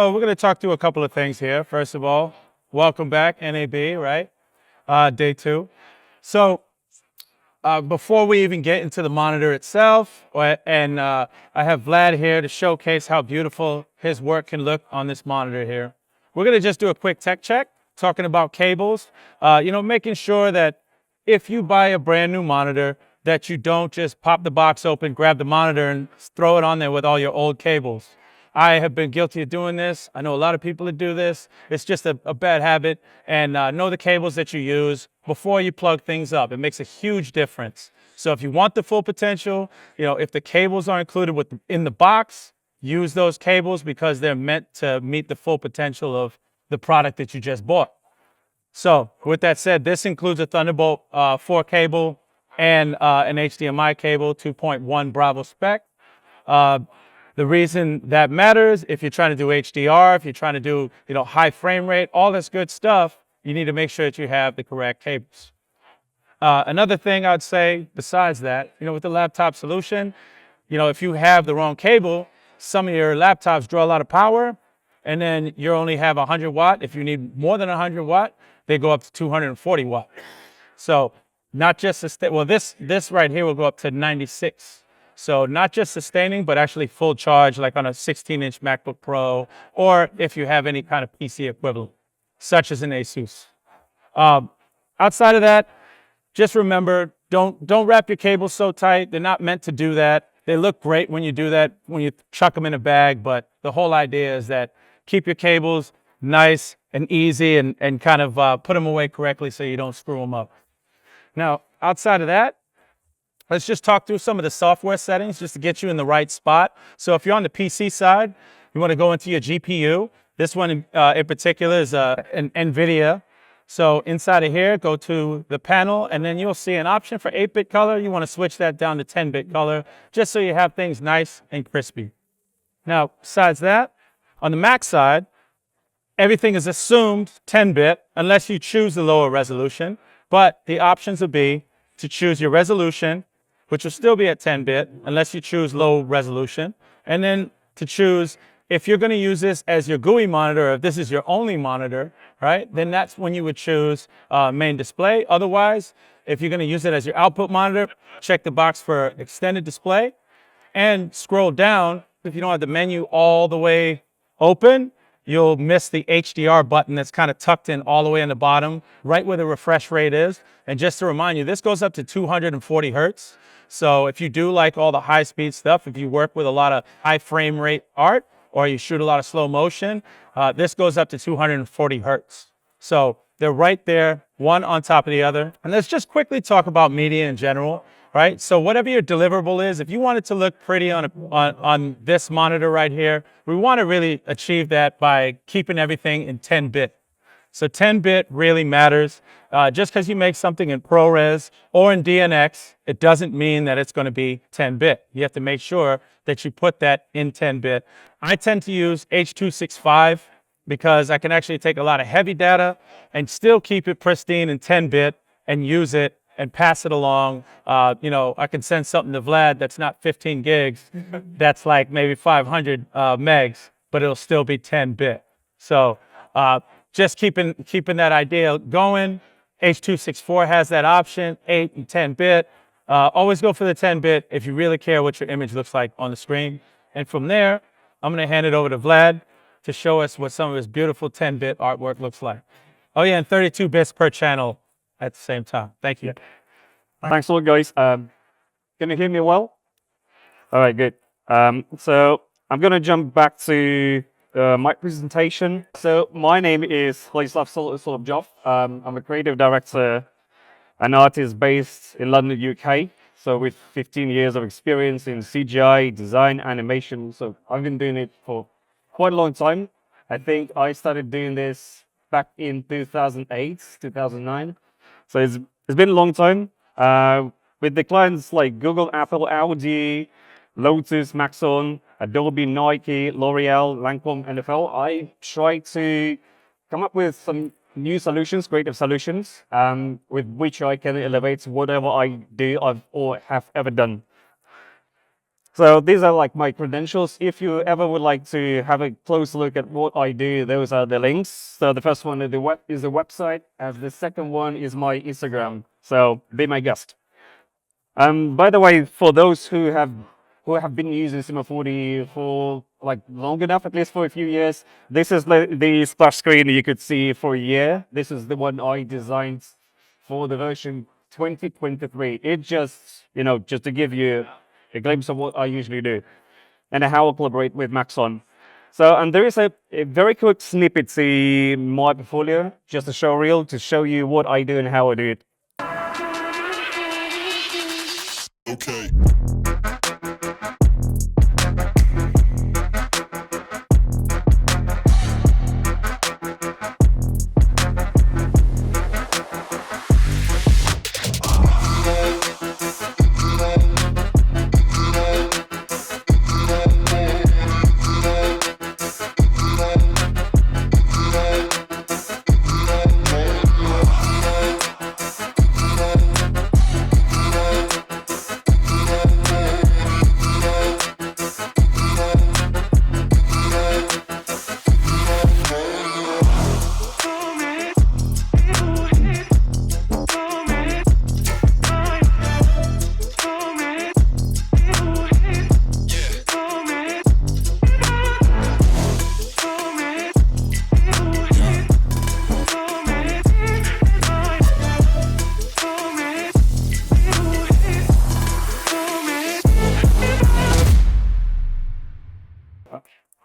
So we're going to talk through a couple of things here. First of all, welcome back, NAB, right? Day 2. So before we even get into the monitor itself, I have Vlad here to showcase how beautiful his work can look on this monitor here. We're going to just do a quick tech check, talking about cables, making sure that if you buy a brand new monitor, that you don't just pop the box open, grab the monitor, and throw it on there with all your old cables. I have been guilty of doing this. I know a lot of people that do this. It's just a bad habit. And know the cables that you use before you plug things up. It makes a huge difference. So if you want the full potential, if the cables are included in the box, use those cables because they're meant to meet the full potential of the product that you just bought. So with that said, this includes a Thunderbolt 4 cable and an HDMI cable, 2.1 Bravo spec. The reason that matters, if you're trying to do HDR, if you're trying to do high frame rate, all this good stuff, you need to make sure that you have the correct cables. Another thing I'd say besides that, with the laptop solution, if you have the wrong cable, some of your laptops draw a lot of power, and then you only have 100 watt. If you need more than 100 watt, they go up to 240 watt. So not just this right here will go up to 96. So not just sustaining, but actually full charge, like on a 16-inch MacBook Pro, or if you have any kind of PC equivalent, such as an ASUS. Outside of that, just remember, don't wrap your cables so tight. They're not meant to do that. They look great when you do that, when you chuck them in a bag, but the whole idea is that keep your cables nice and easy and kind of put them away correctly so you don't screw them up. Now, outside of that, let's just talk through some of the software settings just to get you in the right spot. So if you're on the PC side, you want to go into your GPU. This one in particular is an NVIDIA. So inside of here, go to the panel, and then you'll see an option for 8-bit color. You want to switch that down to 10-bit color, just so you have things nice and crispy. Now, besides that, on the Mac side, everything is assumed 10-bit unless you choose the lower resolution. But the options will be to choose your resolution, which will still be at 10-bit unless you choose low resolution. And then to choose, if you're going to use this as your GUI monitor, or if this is your only monitor, right, then that's when you would choose main display. Otherwise, if you're going to use it as your output monitor, check the box for extended display and scroll down. If you don't have the menu all the way open, you'll miss the HDR button that's kind of tucked in all the way in the bottom, right where the refresh rate is. And just to remind you, this goes up to 240 hertz. So if you do like all the high-speed stuff, if you work with a lot of high frame rate art, or you shoot a lot of slow motion, this goes up to 240 hertz. So they're right there, one on top of the other. And let's just quickly talk about media in general, right? So whatever your deliverable is, if you want it to look pretty on this monitor right here, we want to really achieve that by keeping everything in 10-bit. So 10-bit really matters. Just because you make something in ProRes or in DNX, it doesn't mean that it's going to be 10-bit. You have to make sure that you put that in 10-bit. I tend to use H.265 because I can actually take a lot of heavy data and still keep it pristine in 10-bit and use it and pass it along. I can send something to Vlad that's not 15 gigs, that's like maybe 500 megs, but it'll still be 10-bit. So just keeping that idea going. H.264 has that option, 8 and 10-bit. Always go for the 10-bit if you really care what your image looks like on the screen. And from there, I'm going to hand it over to Vlad to show us what some of his beautiful 10-bit artwork looks like. Oh yeah, and 32 bits per channel at the same time. Thank you. Yeah. Thanks a lot, guys. Can you hear me well? All right, good. So I'm going to jump back to my presentation. So my name is Vladislav Solovjov. I'm a creative director and artist based in London, UK. So with 15 years of experience in CGI, design, animation. So I've been doing it for quite a long time. I think I started doing this back in 2008, 2009. So it's been a long time. With the clients like Google, Apple, Audi, Lotus, Maxon, Adobe, Nike, L'Oreal, Lancome, NFL, I try to come up with some new solutions, creative solutions, with which I can elevate whatever I do or have ever done. So these are like my credentials. If you ever would like to have a close look at what I do, those are the links. So the first one is the website, and the second one is my Instagram. So be my guest. By the way, for those who have been using Cinema 4D for like long enough, at least for a few years, this is the splash screen you could see for a year. This is the one I designed for the version 2023. It just, just to give you a glimpse of what I usually do and how I collaborate with Maxon. So, and there is a very quick snippet to my portfolio, just a show reel to show you what I do and how I do it. Okay.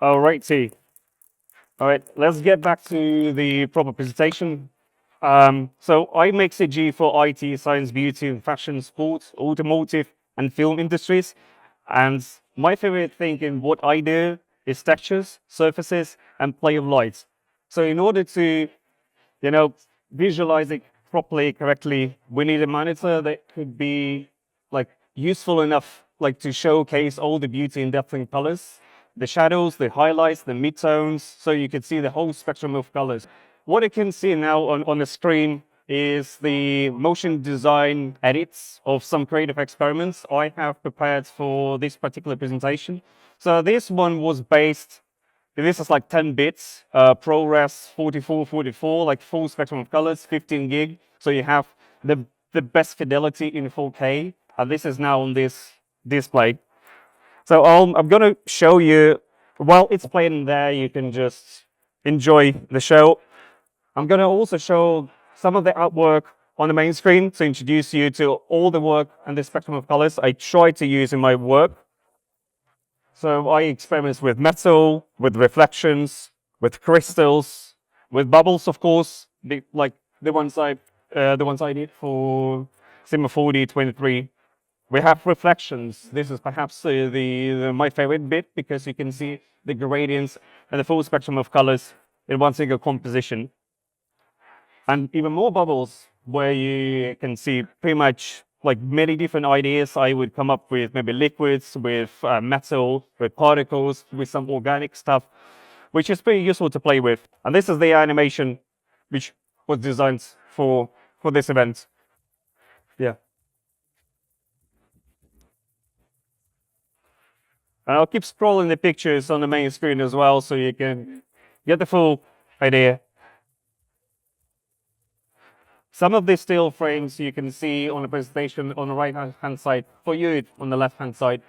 Alrighty. All right, let's get back to the proper presentation. So I make CG for IT, science, beauty, and fashion, sports, automotive, and film industries. And my favorite thing in what I do is textures, surfaces, and play of lights. So in order to, visualize it properly, correctly, we need a monitor that could be like useful enough, like to showcase all the beauty and depth in colors, the shadows, the highlights, the midtones, so you can see the whole spectrum of colors. What you can see now on the screen is the motion design edits of some creative experiments I have prepared for this particular presentation. So this one was based, this is like 10 bits, ProRes 4444, like full spectrum of colors, 15 gig. So you have the best fidelity in 4K, and this is now on this display. So I'm going to show you, while it's playing there, you can just enjoy the show. I'm going to also show some of the artwork on the main screen to introduce you to all the work and the spectrum of colors I try to use in my work. So I experiment with metal, with reflections, with crystals, with bubbles, of course, like the ones I did for Cinema 4D 23. We have reflections. This is perhaps my favorite bit because you can see the gradients and the full spectrum of colors in one single composition. And even more bubbles where you can see pretty much like many different ideas I would come up with, maybe liquids, with metal, with particles, with some organic stuff, which is pretty useful to play with. And this is the animation which was designed for this event. Yeah. And I'll keep scrolling the pictures on the main screen as well, so you can get the full idea. Some of the steel frames you can see on the presentation on the right-hand side, for you on the left-hand side.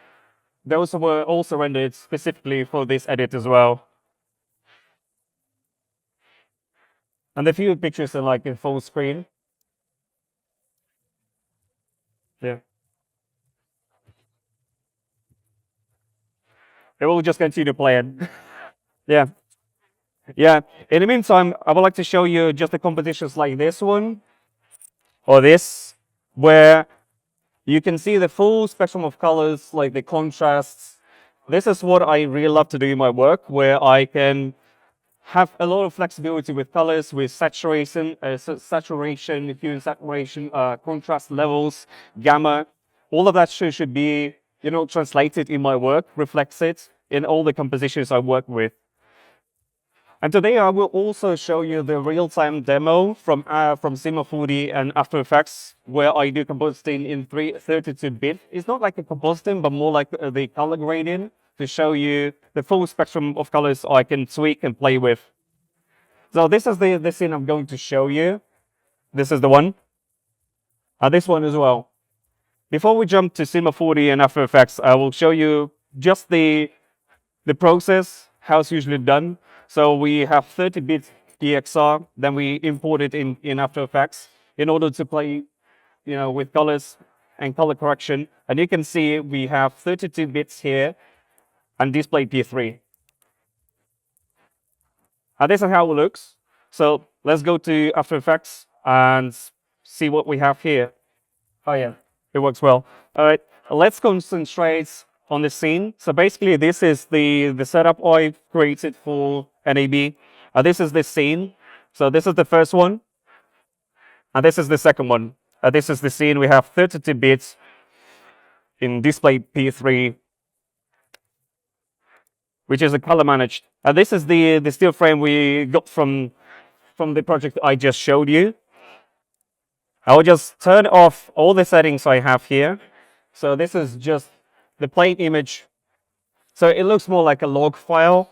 Those were also rendered specifically for this edit as well. And the few pictures are like in full screen. Yeah. It will just continue playing. Yeah. Yeah. In the meantime, I would like to show you just the compositions like this one or this, where you can see the full spectrum of colors, like the contrasts. This is what I really love to do in my work, where I can have a lot of flexibility with colors, with saturation, hue and saturation, contrast levels, gamma. All of that should be, translated in my work, reflects it in all the compositions I work with. And today I will also show you the real-time demo from Cinema 4D and After Effects, where I do compositing in 32-bit. It's not like a compositing, but more like the color grading to show you the full spectrum of colors I can tweak and play with. So this is the scene I'm going to show you. This is the one. This one as well. Before we jump to Cinema 4D and After Effects, I will show you just the process, how it's usually done. So we have 30-bit DXR, then we import it in After Effects in order to play, with colors and color correction. And you can see we have 32 bits here and display P3. And this is how it looks. So let's go to After Effects and see what we have here. Oh yeah, it works well. All right, let's concentrate on the scene. So basically, this is the setup I created for NAB. This is the scene. So this is the first one, and this is the second one. This is the scene. We have 32 bits in display P3, which is a color managed. This is the still frame we got from the project I just showed you. I will just turn off all the settings I have here. So this is just the plain image. So it looks more like a log file.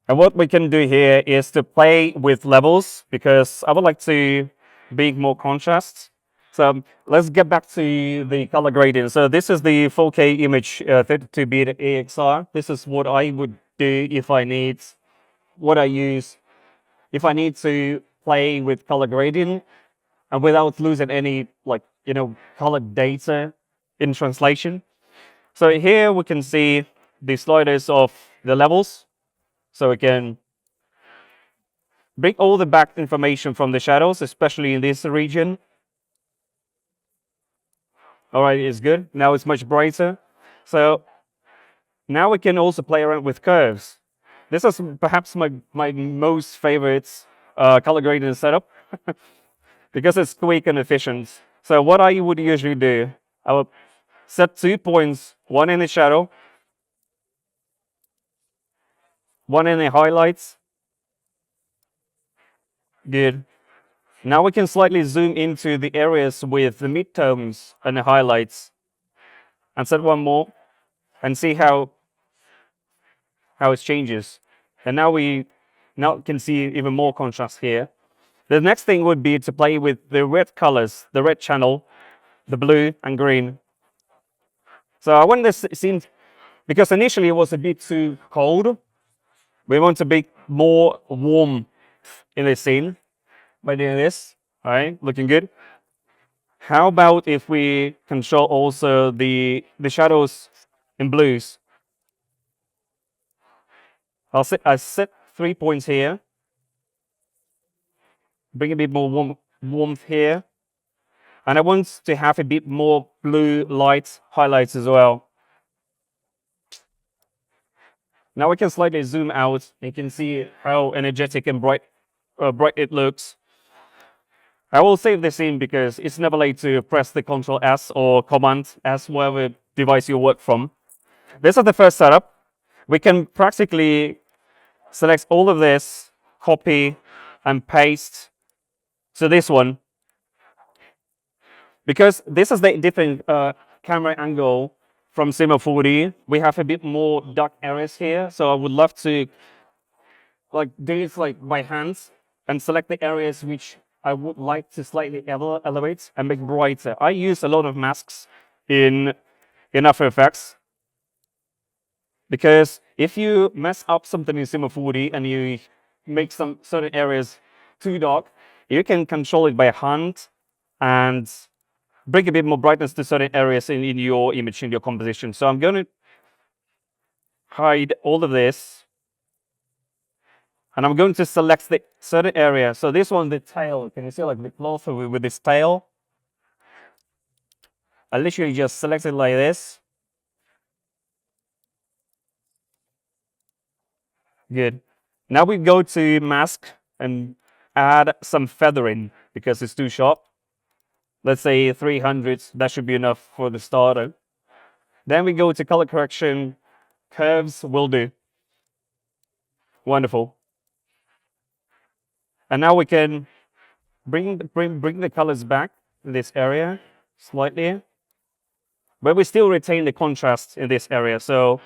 And what we can do here is to play with levels, because I would like to bring more contrast. So let's get back to the color grading. So this is the 4K image, 32-bit AXR. This is what I would do if I need, what I use, if I need to play with color grading and without losing any, color data in translation. So here we can see the sliders of the levels. So we can bring all the back information from the shadows, especially in this region. All right, it's good. Now it's much brighter. So now we can also play around with curves. This is perhaps my most favorite color grading setup because it's quick and efficient. So what I would usually do, I would set 2 points, one in the shadow, one in the highlights. Good. Now we can slightly zoom into the areas with the midtones and the highlights. And set one more and see how it changes. And now we can see even more contrast here. The next thing would be to play with the red colors, the red channel, the blue and green. So I want this scene, because initially it was a bit too cold. We want to be more warm in the scene by doing this. All right, looking good. How about if we control also the shadows in blues? I set 3 points here. Bring a bit more warmth here. And I want to have a bit more blue light highlights as well. Now we can slightly zoom out. You can see how energetic and bright it looks. I will save this scene because it's never late to press the Ctrl S or Command S, whatever device you work from. This is the first setup. We can practically select all of this, copy and paste to this one. Because this is the different camera angle from Cinema 4D, we have a bit more dark areas here. So I would love to do it by hands and select the areas which I would like to slightly elevate and make brighter. I use a lot of masks in After Effects, because if you mess up something in Cinema 4D and you make some certain areas too dark, you can control it by hand and bring a bit more brightness to certain areas in your image, in your composition. So I'm going to hide all of this. And I'm going to select the certain area. So this one, the tail, can you see the cloth with this tail? I literally just select it like this. Good. Now we go to mask and add some feathering because it's too sharp. Let's say 300, that should be enough for the starter. Then we go to color correction, curves will do. Wonderful. And now we can bring the colors back in this area slightly, but we still retain the contrast in this area. So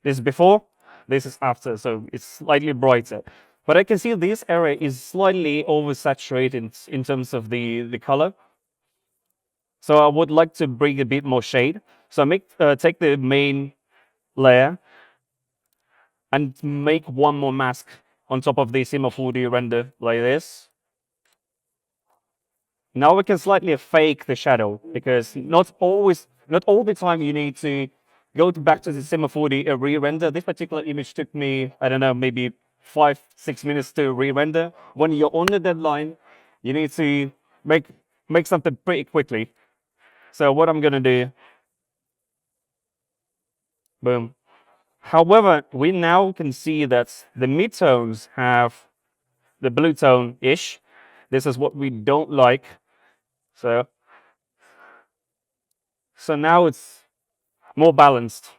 this is before, this is after, so it's slightly brighter. But I can see this area is slightly oversaturated in terms of the color. So I would like to bring a bit more shade. So take the main layer and make one more mask on top of the Cinema 4D render like this. Now we can slightly fake the shadow, because not all the time you need to go back to the Cinema 4D and re-render. This particular image took me, I don't know, maybe 5-6 minutes to re-render. When you're on the deadline, you need to make something pretty quickly. So what I'm gonna do, boom. However, we now can see that the midtones have the blue tone-ish. This is what we don't like. So now it's more balanced.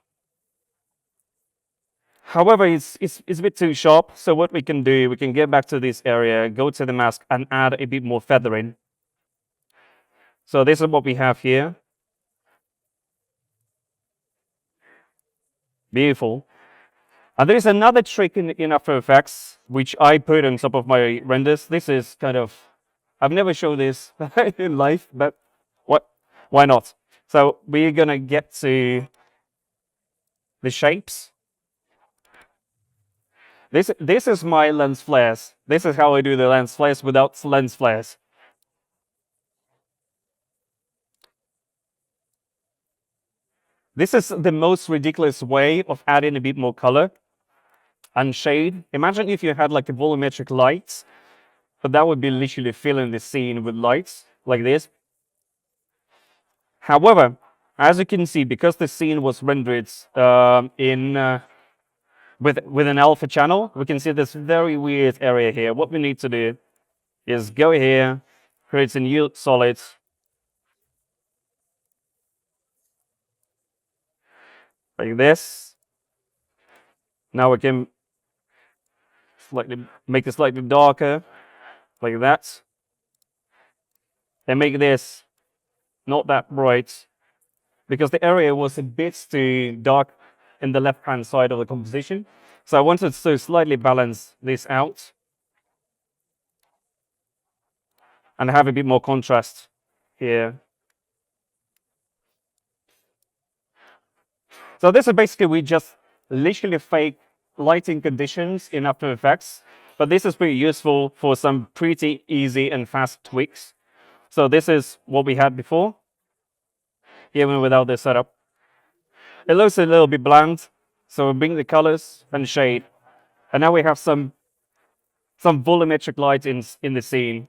However, it's a bit too sharp. So what we can do, we can get back to this area, go to the mask, and add a bit more feathering. So this is what we have here. Beautiful. And there is another trick in After Effects, which I put on top of my renders. This is kind of, I've never shown this in life, but why not? So we're gonna get to the shapes. This is my lens flares. This is how I do the lens flares without lens flares. This is the most ridiculous way of adding a bit more color and shade. Imagine if you had like a volumetric lights, but that would be literally filling the scene with lights like this. However, as you can see, because the scene was rendered with an alpha channel, we can see this very weird area here. What we need to do is go here, create a new solid, like this. Now we can make it slightly darker, like that, and make this not that bright, because the area was a bit too dark in the left-hand side of the composition. So I wanted to slightly balance this out and have a bit more contrast here. So this is basically, we just literally fake lighting conditions in After Effects, but this is pretty useful for some pretty easy and fast tweaks. So this is what we had before, even without this setup. It looks a little bit bland, so we bring the colors and shade, and now we have some volumetric light in the scene.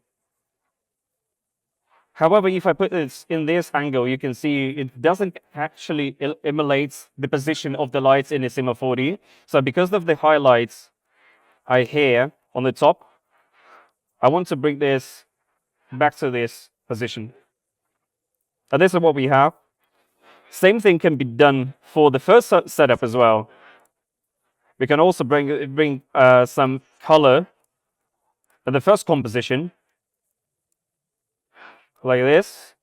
However, if I put this in this angle, you can see it doesn't actually emulate the position of the lights in the Cinema 4D. So because of the highlights I here on the top, I want to bring this back to this position. And this is what we have. Same thing can be done for the first setup as well. We can also bring some color in the first composition, like this.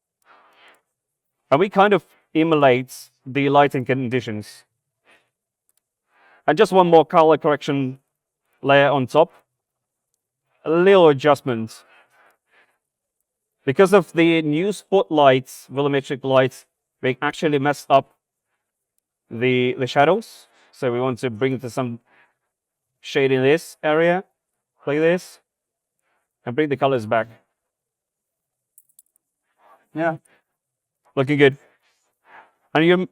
And we kind of emulate the lighting conditions. And just one more color correction layer on top. A little adjustment. Because of the new spotlights, volumetric lights, they actually messed up the shadows. So we want to bring to some shade in this area, like this, and bring the colors back. Yeah, looking good. And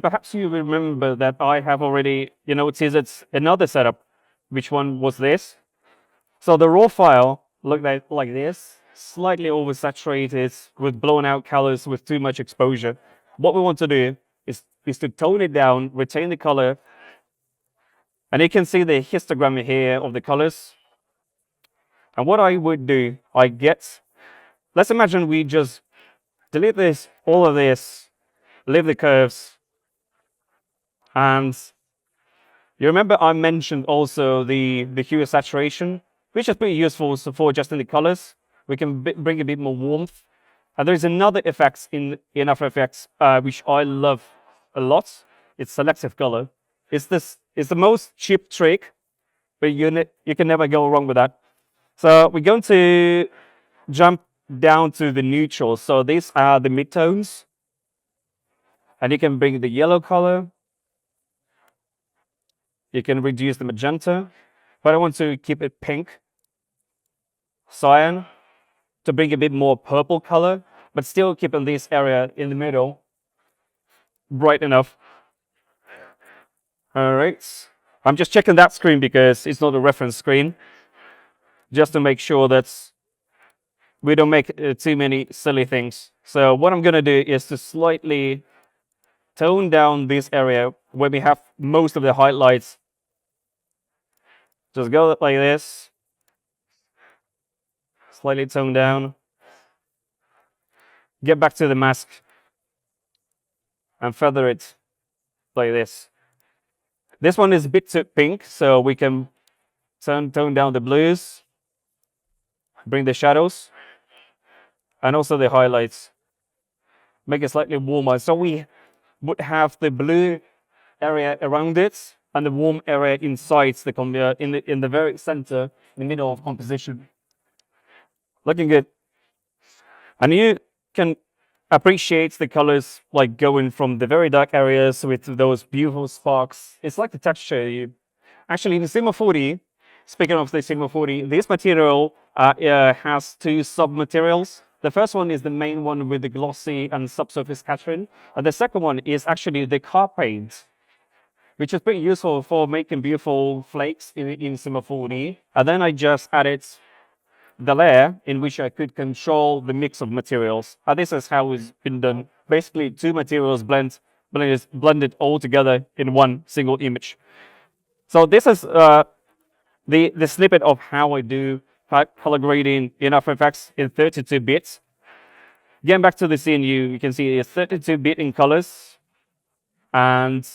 perhaps you remember that I have already, teased another setup. Which one was this? So the raw file looked like this, slightly oversaturated with blown out colors with too much exposure. What we want to do is to tone it down, retain the color, and you can see the histogram here of the colors. And what I would do, let's imagine we just delete this, all of this, leave the curves, and You remember I mentioned also the hue saturation, which is pretty useful for adjusting the colors. We can bring a bit more warmth. And there's another effect in After Effects which I love a lot. It's selective color. It's the most cheap trick, but you can never go wrong with that. So we're going to jump down to the neutrals. So these are the midtones. And you can bring the yellow color. You can reduce the magenta, but I want to keep it pink. Cyan, to bring a bit more purple color, but still keeping this area in the middle bright enough. All right. I'm just checking that screen because it's not a reference screen, just to make sure that we don't make too many silly things. So what I'm going to do is to slightly tone down this area where we have most of the highlights. Just go like this. Slightly tone down. Get back to the mask and feather it like this. This one is a bit too pink, so we can tone down the blues, bring the shadows, and also the highlights. Make it slightly warmer. So we would have the blue area around it and the warm area inside in the very center, in the middle of composition. Looking good. And you can appreciate the colors like going from the very dark areas with those beautiful sparks. It's like the texture. Actually, the Cinema 4D, speaking of the Cinema 4D, this material has two sub-materials. The first one is the main one with the glossy and subsurface scattering. And the second one is actually the car paint, which is pretty useful for making beautiful flakes in Cinema 4D. And then I just added the layer in which I could control the mix of materials. And this is how it's been done. Basically, two materials blended all together in one single image. So this is the snippet of how I do color grading in After Effects in 32 bits. Getting back to the scene, you can see it's 32-bit in colors. And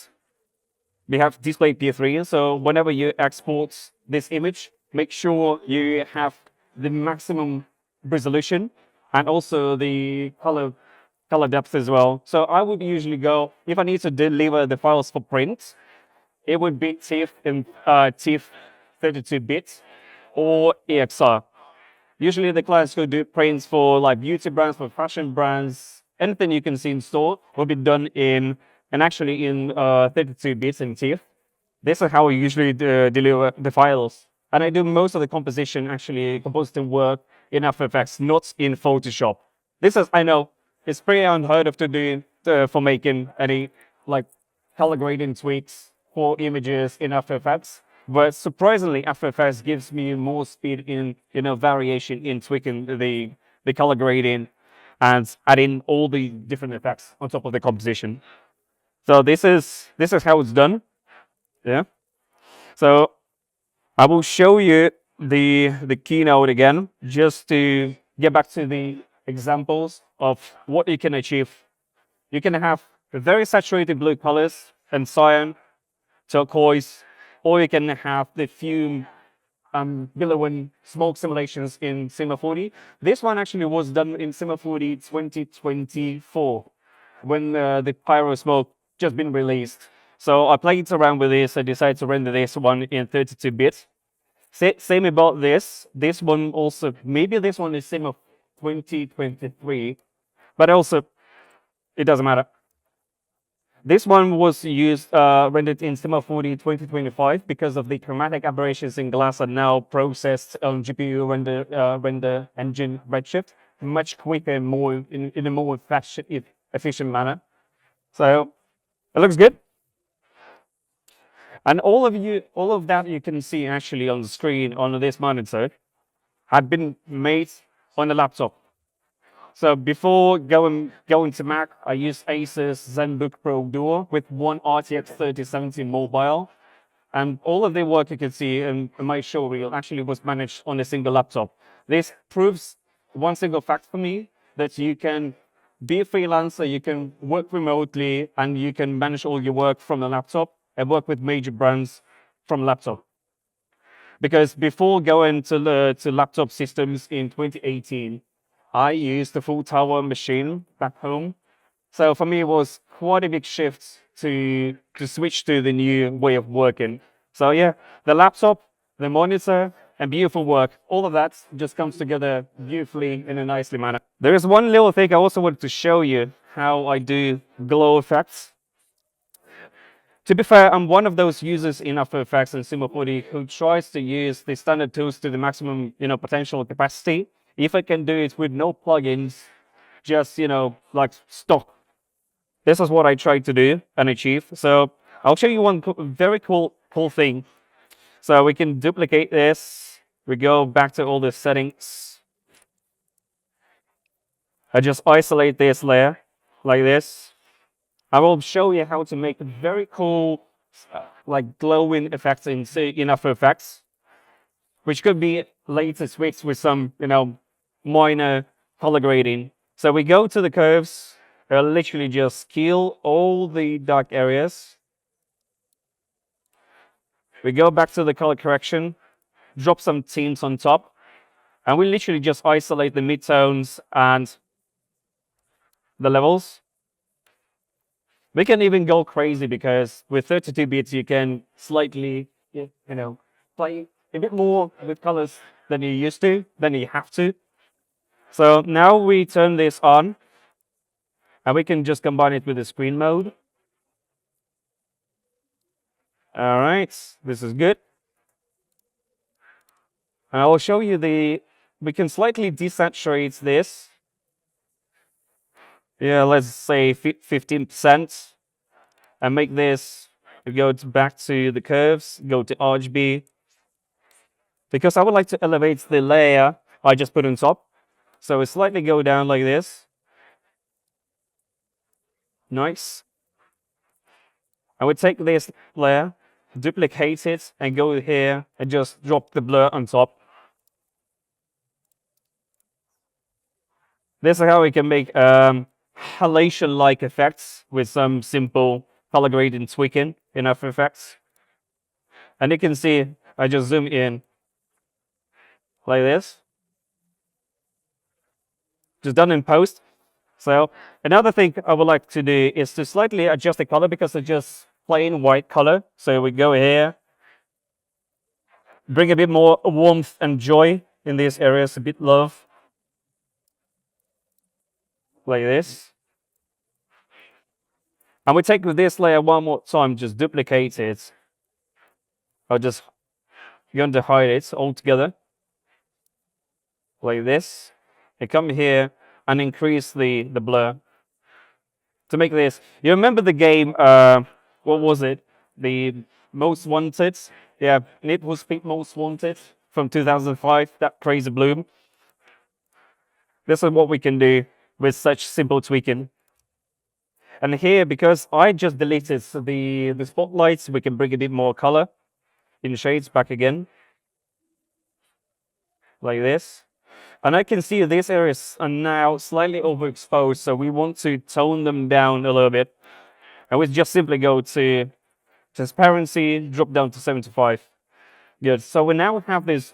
we have display P3. So whenever you export this image, make sure you have the maximum resolution and also the color depth as well. So I would usually go, if I need to deliver the files for print, it would be TIFF in TIFF 32-bit or EXR. Usually the clients who do prints for like beauty brands, for fashion brands, anything you can see in store will be done in 32 bits in TIFF. This is how I usually deliver the files. And I do most of the compositing work in After Effects, not in Photoshop. This is, I know, it's pretty unheard of to do for making any like color grading tweaks for images in After Effects. But surprisingly, After Effects gives me more speed in variation in tweaking the color grading and adding all the different effects on top of the composition. So this is how it's done. Yeah. So I will show you the keynote again, just to get back to the examples of what you can achieve. You can have very saturated blue colors and cyan, turquoise, or you can have the fume billowing smoke simulations in Cinema 4D. This one actually was done in Cinema 4D 2024 when the pyro smoke just been released. So I played around with this. I decided to render this one in 32 bits. Same about this. This one also, maybe this one is Cinema 2023, but also it doesn't matter. This one was rendered in Cinema 4D 2025 because of the chromatic aberrations in glass are now processed on GPU render engine Redshift much quicker and more in a more efficient manner. So it looks good. And all of that you can see actually on the screen on this monitor had been made on a laptop. So before going to Mac, I used ASUS ZenBook Pro Duo with one RTX 3070 mobile. And all of the work you can see in my show reel actually was managed on a single laptop. This proves one single fact for me, that you can be a freelancer, you can work remotely, and you can manage all your work from a laptop and work with major brands from laptop. Because before going to laptop systems in 2018, I used the full tower machine back home. So for me, it was quite a big shift to switch to the new way of working. So yeah, the laptop, the monitor, and beautiful work, all of that just comes together beautifully in a nicely manner. There is one little thing I also wanted to show you how I do glow effects. To be fair, I'm one of those users in After Effects and Cinema 4D who tries to use the standard tools to the maximum, potential capacity. If I can do it with no plugins, just, like stock. This is what I try to do and achieve. So I'll show you one very cool thing. So we can duplicate this. We go back to all the settings. I just isolate this layer like this. I will show you how to make very cool, like glowing effects in After Effects, which could be later tweaked with some, minor color grading. So we go to the curves, literally just kill all the dark areas. We go back to the color correction, drop some tints on top, and we literally just isolate the midtones and the levels. We can even go crazy because with 32 bits, you can slightly, play a bit more with colors than you used to, than you have to. So now we turn this on, and we can just combine it with the screen mode. All right, this is good. And I will show you we can slightly desaturate this. Yeah, let's say 15%, and make this, go back to the curves, go to RGB, because I would like to elevate the layer I just put on top. So we slightly go down like this. Nice. I would take this layer, duplicate it, and go here and just drop the blur on top. This is how we can make halation-like effects with some simple color grading tweaking in After Effects. And you can see, I just zoom in like this. Just done in post. So another thing I would like to do is to slightly adjust the color because it's just plain white color. So we go here, bring a bit more warmth and joy in these areas, a bit love, like this. And we take this layer one more time, just duplicate it. I'll just going to hide it altogether, like this. And come here and increase the blur. To make this, you remember the game, what was it? The Most Wanted? Yeah, Need for Speed Most Wanted from 2005, that crazy bloom. This is what we can do with such simple tweaking. And here, because I just deleted the spotlights, we can bring a bit more color in shades back again, like this. And I can see these areas are now slightly overexposed, so we want to tone them down a little bit. And we just simply go to transparency, drop down to 75. Good. So we now have this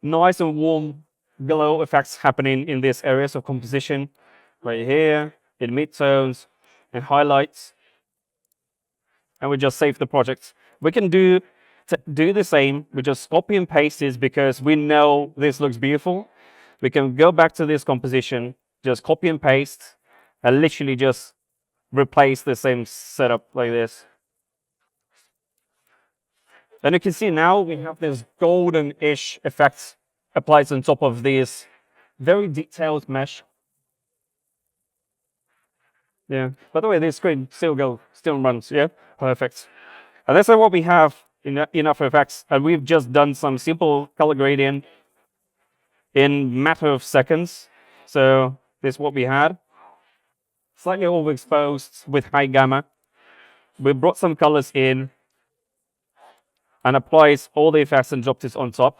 nice and warm glow effects happening in these areas of composition, right here, in midtones and highlights. And we just save the project. We can do the same. We just copy and paste this because we know this looks beautiful. We can go back to this composition, just copy and paste, and literally just replace the same setup like this. And you can see now we have this golden-ish effect applied on top of this very detailed mesh. Yeah. By the way, this screen still runs. Yeah. Perfect. And that's what we have in After Effects. And we've just done some simple color gradient in matter of seconds. So this is what we had. Slightly overexposed with high gamma. We brought some colors in and applied all the effects and dropped it on top.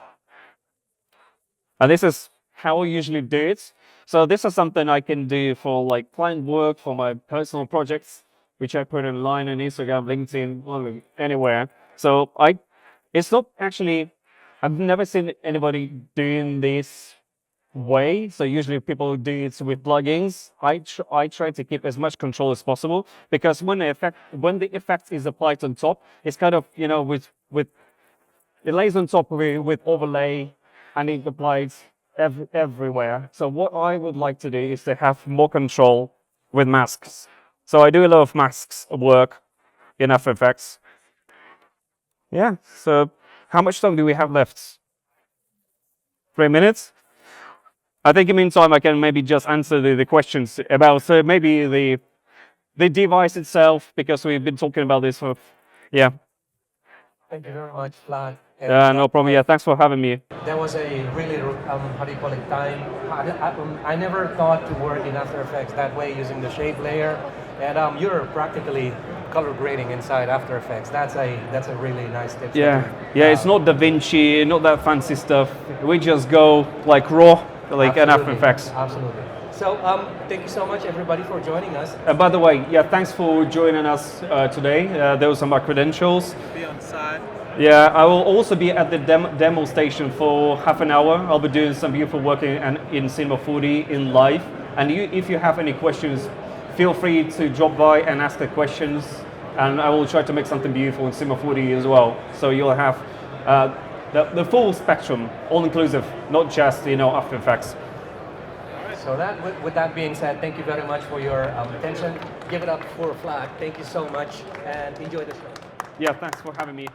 And this is how I usually do it. So this is something I can do for like client work, for my personal projects, which I put online on Instagram, LinkedIn, anywhere. So I It's not actually, I've never seen anybody doing this way. So usually people do it with plugins. I try to keep as much control as possible, because when the effect is applied on top, it's kind of, you know, with it lays on top with overlay, and it applies everywhere. So what I would like to do is to have more control with masks. So I do a lot of masks work in After Effects. Yeah, so how much time do we have left? 3 minutes? I think in the meantime I can maybe just answer the questions about maybe the device itself, because we've been talking about this for, yeah. Thank you very much, Vlad. No problem. Yeah, thanks for having me. That was a really, how do you call it, time. I never thought to work in After Effects that way using the shape layer. And you're practically color grading inside After Effects. That's a really nice tip. Yeah, yeah. It's not DaVinci, not that fancy stuff. We just go like raw, like an After Effects. Absolutely. So thank you so much, everybody, for joining us. By the way, yeah, thanks for joining us today. Those are my credentials. Be on side. Yeah, I will also be at the demo station for half an hour. I'll be doing some beautiful work in Cinema 4D in live. And if you have any questions, feel free to drop by and ask the questions. And I will try to make something beautiful in Cinema 4D as well. So you'll have the full spectrum, all inclusive, not just, you know, After Effects. So with that being said, thank you very much for your attention. Give it up for Vlad. Thank you so much, and enjoy the show. Yeah, thanks for having me.